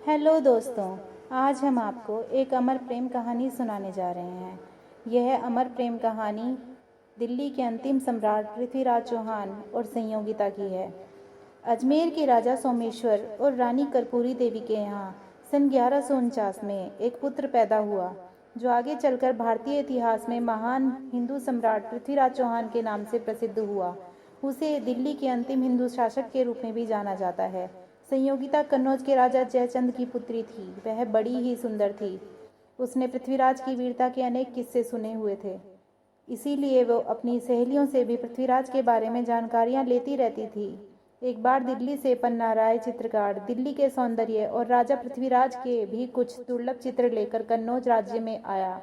Hello दोस्तों, आज हम आपको एक अमर प्रेम कहानी सुनाने जा रहे हैं। यह अमर प्रेम कहानी दिल्ली के अंतिम सम्राट पृथ्वीराज चौहान और संयोगिता की है। अजमेर के राजा सोमेश्वर और रानी कर्पूरी देवी के यहाँ सन 1149 में एक पुत्र पैदा हुआ, जो आगे चलकर भारतीय इतिहास में महान हिंदू सम्राट पृथ्वीराज चौहान के नाम से प्रसिद्ध हुआ। उसे दिल्ली के अंतिम हिंदू शासक के रूप में भी जाना जाता है। संयोगिता कन्नौज के राजा जयचंद की पुत्री थी। वह बड़ी ही सुंदर थी। उसने पृथ्वीराज की वीरता के अनेक किस्से सुने हुए थे, इसीलिए वो अपनी सहेलियों से भी पृथ्वीराज के बारे में जानकारियां लेती रहती थी। एक बार दिल्ली से पन्ना राय चित्रकार दिल्ली के सौंदर्य और राजा पृथ्वीराज के भी कुछ दुर्लभ चित्र लेकर कन्नौज राज्य में आया।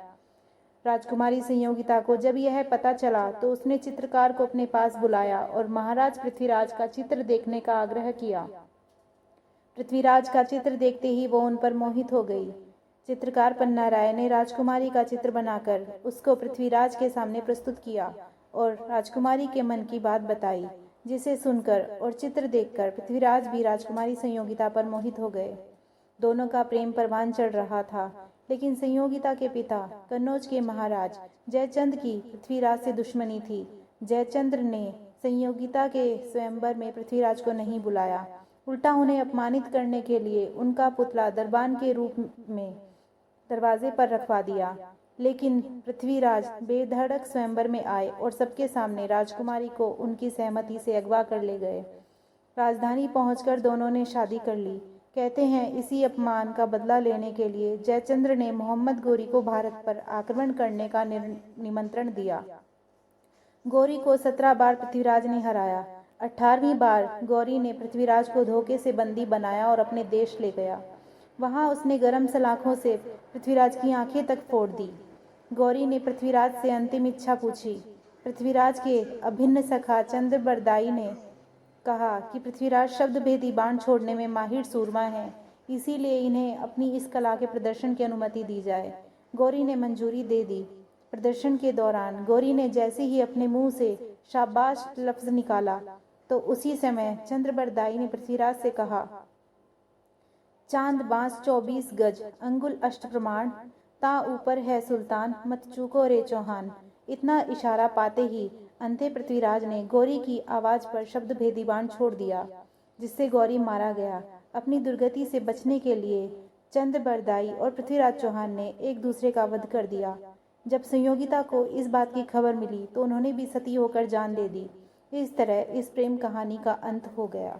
राजकुमारी संयोगिता को जब यह पता चला तो उसने चित्रकार को अपने पास बुलाया और महाराज पृथ्वीराज का चित्र देखने का आग्रह किया। पृथ्वीराज का चित्र देखते ही वो उन पर मोहित हो गई। चित्रकार पन्ना राय ने राजकुमारी का चित्र बनाकर उसको पृथ्वीराज के सामने प्रस्तुत किया और राजकुमारी के मन की बात बताई, जिसे सुनकर और चित्र देखकर पृथ्वीराज भी राजकुमारी संयोगिता पर मोहित हो गए। दोनों का प्रेम परवान चढ़ रहा था, लेकिन संयोगिता के पिता कन्नौज के महाराज जयचंद की पृथ्वीराज से दुश्मनी थी। जयचंद्र ने संयोगिता के स्वयंवर में पृथ्वीराज को नहीं बुलाया, उल्टा उन्हें अपमानित करने के लिए उनका पुतला दरबान के रूप में दरवाजे पर रखवा दिया। लेकिन पृथ्वीराज बेधड़क स्वयंवर में आए और सबके सामने राजकुमारी को उनकी सहमति से अगवा कर ले गए। राजधानी पहुंचकर दोनों ने शादी कर ली। कहते हैं इसी अपमान का बदला लेने के लिए जयचंद्र ने मोहम्मद गोरी को भारत पर आक्रमण करने का निमंत्रण दिया। गोरी को 17 बार पृथ्वीराज ने हराया। 18वीं बार गौरी ने पृथ्वीराज को धोखे से बंदी बनाया और अपने देश ले गया। वहां उसने गरम सलाखों से पृथ्वीराज की आंखें तक फोड़ दी। गौरी ने पृथ्वीराज से अंतिम इच्छा पूछी। पृथ्वीराज के अभिन्न सखा चंद्रबरदाई ने कहा कि पृथ्वीराज शब्द भेदी बाण छोड़ने में माहिर सूरमा हैं, इसीलिए इन्हें अपनी इस कला के प्रदर्शन की अनुमति दी जाए। गौरी ने मंजूरी दे दी। प्रदर्शन के दौरान गौरी ने जैसे ही अपने मुंह से शाबाश लफ्ज निकाला तो उसी समय चंद्रबरदाई ने पृथ्वीराज से कहा, चांद बांस 24 गज अंगुल अष्ट प्रमाण, ता ऊपर है सुल्तान मत चूको रे चौहान। इतना इशारा पाते ही अंधे पृथ्वीराज ने गौरी की आवाज पर शब्द भेदी बाण छोड़ दिया, जिससे गौरी मारा गया। अपनी दुर्गति से बचने के लिए चंद्रबरदाई और पृथ्वीराज चौहान ने एक दूसरे का वध कर दिया। जब संयोगिता को इस बात की खबर मिली तो उन्होंने भी सती होकर जान दे दी। इस तरह इस प्रेम कहानी का अंत हो गया।